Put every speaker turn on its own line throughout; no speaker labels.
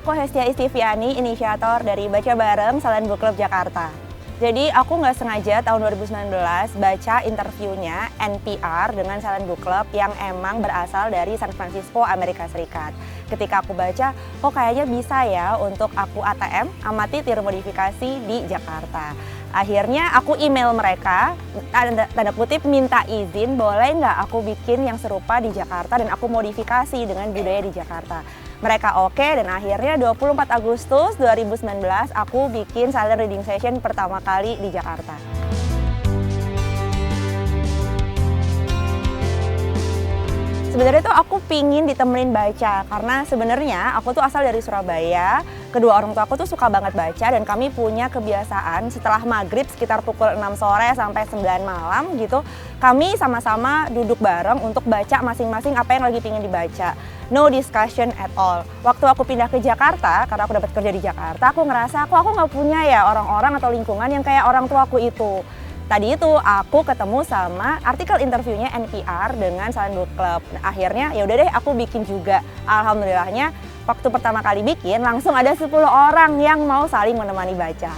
aku Hestia Istiviani, inisiator dari Baca Bareng Silent Book Club Jakarta. Jadi aku nggak sengaja tahun 2019 baca interviewnya NPR dengan Silent Book Club yang emang berasal dari San Francisco, Amerika Serikat. Ketika aku baca, kok kayaknya bisa ya untuk aku ATM, amati tiru modifikasi di Jakarta. Akhirnya aku email mereka, tanda kutip minta izin boleh nggak aku bikin yang serupa di Jakarta dan aku modifikasi dengan budaya di Jakarta. Mereka oke dan akhirnya 24 Agustus 2019 aku bikin silent reading session pertama kali di Jakarta. Sebenarnya tuh aku pingin ditemenin baca karena sebenarnya aku tuh asal dari Surabaya. Kedua orang tua aku tuh suka banget baca dan kami punya kebiasaan setelah maghrib sekitar pukul 6 sore sampai 9 malam gitu. Kami sama-sama duduk bareng untuk baca masing-masing apa yang lagi pingin dibaca. No discussion at all. Waktu aku pindah ke Jakarta, karena aku dapat kerja di Jakarta, aku ngerasa aku nggak punya ya orang-orang atau lingkungan yang kayak orang tua aku itu. Tadi itu aku ketemu sama artikel interviewnya NPR dengan Silent Book Club. Nah, akhirnya ya udah deh aku bikin juga. Alhamdulillahnya waktu pertama kali bikin langsung ada 10 orang yang mau saling menemani baca.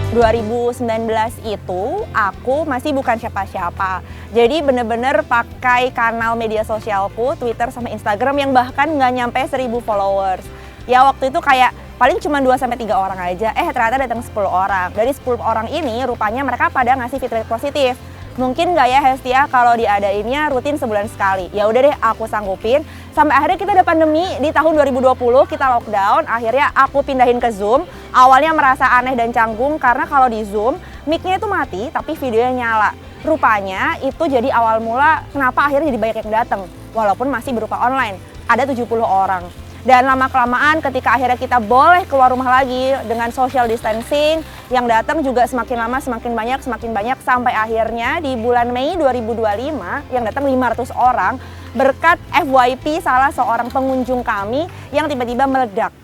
...2019 itu aku masih bukan siapa-siapa. Jadi bener-bener pakai kanal media sosialku, Twitter sama Instagram yang bahkan nggak nyampe 1000 followers. Ya waktu itu kayak paling cuma 2-3 orang aja, ternyata datang 10 orang. Dari 10 orang ini rupanya mereka pada ngasih feedback positif. Mungkin nggak ya Hestia kalau diadainnya rutin sebulan sekali. Ya udah deh aku sanggupin. Sampai akhirnya kita ada pandemi di tahun 2020, kita lockdown. Akhirnya aku pindahin ke Zoom. Awalnya merasa aneh dan canggung karena kalau di Zoom mic-nya itu mati tapi videonya nyala. Rupanya itu jadi awal mula kenapa akhirnya jadi banyak yang datang. Walaupun masih berupa online. Ada 70 orang. Dan lama-kelamaan ketika akhirnya kita boleh keluar rumah lagi dengan social distancing, yang datang juga semakin lama semakin banyak sampai akhirnya di bulan Mei 2025 yang datang 500 orang berkat FYP salah seorang pengunjung kami yang tiba-tiba meledak.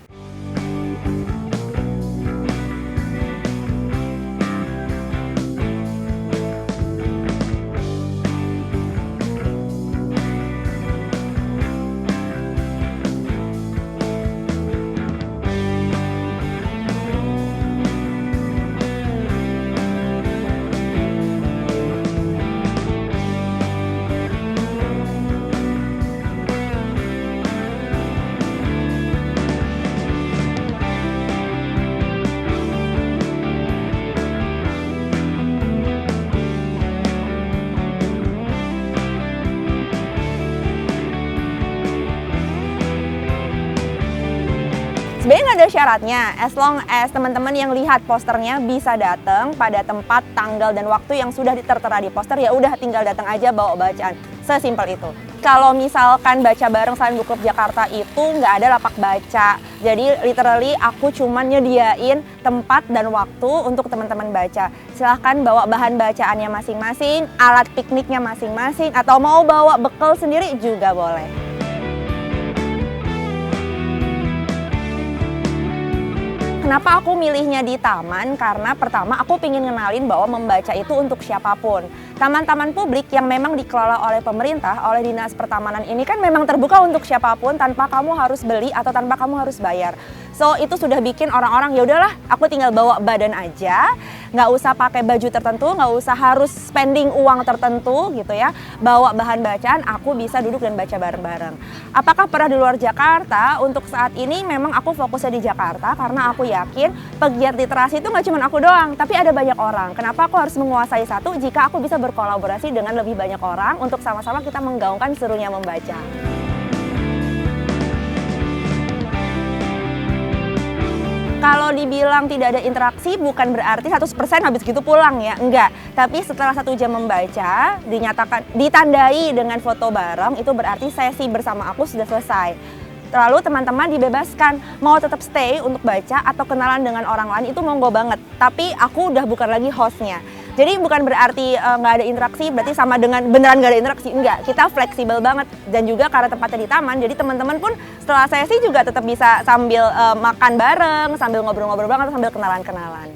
Sebenarnya nggak ada syaratnya, as long as teman-teman yang lihat posternya bisa datang pada tempat, tanggal, dan waktu yang sudah tertera di poster, ya udah tinggal datang aja bawa bacaan. Sesimpel itu. Kalau misalkan baca bareng Silent Book Club Jakarta itu nggak ada lapak baca. Jadi literally aku cuma nyediain tempat dan waktu untuk teman-teman baca. Silahkan bawa bahan bacaannya masing-masing, alat pikniknya masing-masing, atau mau bawa bekal sendiri juga boleh. Kenapa aku milihnya di taman? Karena pertama aku pengen ngenalin bahwa membaca itu untuk siapapun. Taman-taman publik yang memang dikelola oleh pemerintah, oleh Dinas Pertamanan ini kan memang terbuka untuk siapapun tanpa kamu harus beli atau tanpa kamu harus bayar. So itu sudah bikin orang-orang ya udahlah aku tinggal bawa badan aja, nggak usah pakai baju tertentu, nggak usah harus spending uang tertentu gitu ya. Bawa bahan bacaan, aku bisa duduk dan baca bareng-bareng. Apakah pernah di luar Jakarta? Untuk saat ini memang aku fokusnya di Jakarta karena aku yakin pegiat literasi itu nggak cuma aku doang, tapi ada banyak orang. Kenapa aku harus menguasai satu jika aku bisa berkolaborasi dengan lebih banyak orang untuk sama-sama kita menggaungkan serunya membaca. Kalau dibilang tidak ada interaksi bukan berarti 100% habis gitu pulang ya, enggak. Tapi setelah 1 jam membaca, ditandai dengan foto bareng, itu berarti sesi bersama aku sudah selesai. Lalu teman-teman dibebaskan mau tetap stay untuk baca atau kenalan dengan orang lain itu monggo banget. Tapi aku udah bukan lagi hostnya. Jadi bukan berarti nggak ada interaksi, berarti sama dengan beneran nggak ada interaksi. Enggak, kita fleksibel banget. Dan juga karena tempatnya di taman, jadi teman-teman pun setelah sesi juga tetap bisa sambil makan bareng, sambil ngobrol-ngobrol bareng, atau sambil kenalan-kenalan.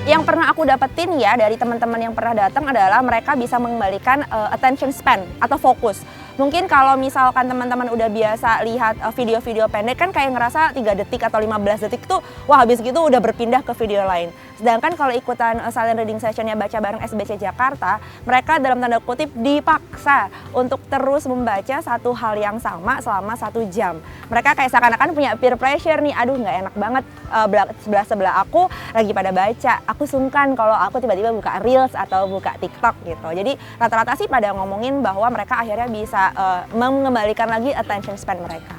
Yang pernah aku dapetin ya dari teman-teman yang pernah datang adalah mereka bisa mengembalikan attention span atau fokus. Mungkin kalau misalkan teman-teman udah biasa lihat video-video pendek kan kayak ngerasa 3 detik atau 15 detik tuh wah habis gitu udah berpindah ke video lain. Sedangkan kalau ikutan silent reading sessionnya Baca Bareng SBC Jakarta, mereka dalam tanda kutip dipaksa untuk terus membaca satu hal yang sama selama 1 jam. Mereka kayak seakan-akan punya peer pressure nih, aduh nggak enak banget sebelah aku lagi pada baca. Aku sungkan kalau aku tiba-tiba buka Reels atau buka TikTok gitu. Jadi rata-rata sih pada ngomongin bahwa mereka akhirnya bisa mengembalikan lagi attention span mereka.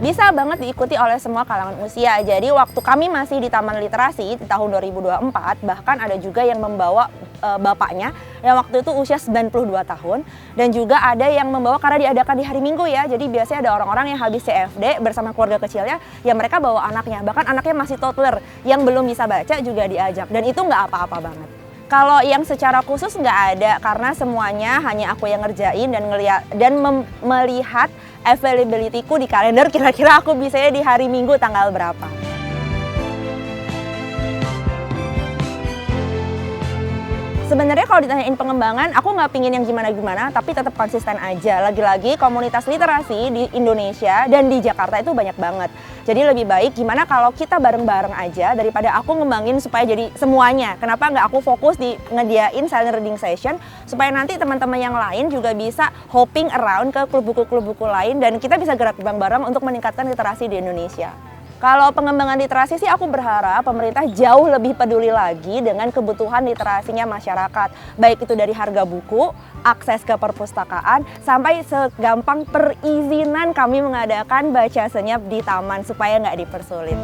Bisa banget diikuti oleh semua kalangan usia. Jadi waktu kami masih di Taman Literasi di tahun 2024, bahkan ada juga yang membawa bapaknya yang waktu itu usia 92 tahun. Dan juga ada yang membawa karena diadakan di hari Minggu ya. Jadi biasanya ada orang-orang yang habis CFD bersama keluarga kecilnya, ya mereka bawa anaknya. Bahkan anaknya masih toddler yang belum bisa baca juga diajak. Dan itu nggak apa-apa banget. Kalau yang secara khusus nggak ada, karena semuanya hanya aku yang ngerjain dan melihat availability-ku di kalender kira-kira aku bisanya di hari Minggu tanggal berapa. Sebenarnya kalau ditanyain pengembangan, aku nggak pingin yang gimana-gimana, tapi tetap konsisten aja. Lagi-lagi komunitas literasi di Indonesia dan di Jakarta itu banyak banget. Jadi lebih baik gimana kalau kita bareng-bareng aja daripada aku ngembangin supaya jadi semuanya. Kenapa nggak aku fokus di ngediain silent reading session supaya nanti teman-teman yang lain juga bisa hopping around ke klub buku lain dan kita bisa gerak bareng-bareng untuk meningkatkan literasi di Indonesia. Kalau pengembangan literasi sih aku berharap pemerintah jauh lebih peduli lagi dengan kebutuhan literasinya masyarakat. Baik itu dari harga buku, akses ke perpustakaan, sampai segampang perizinan kami mengadakan baca senyap di taman supaya nggak dipersulit.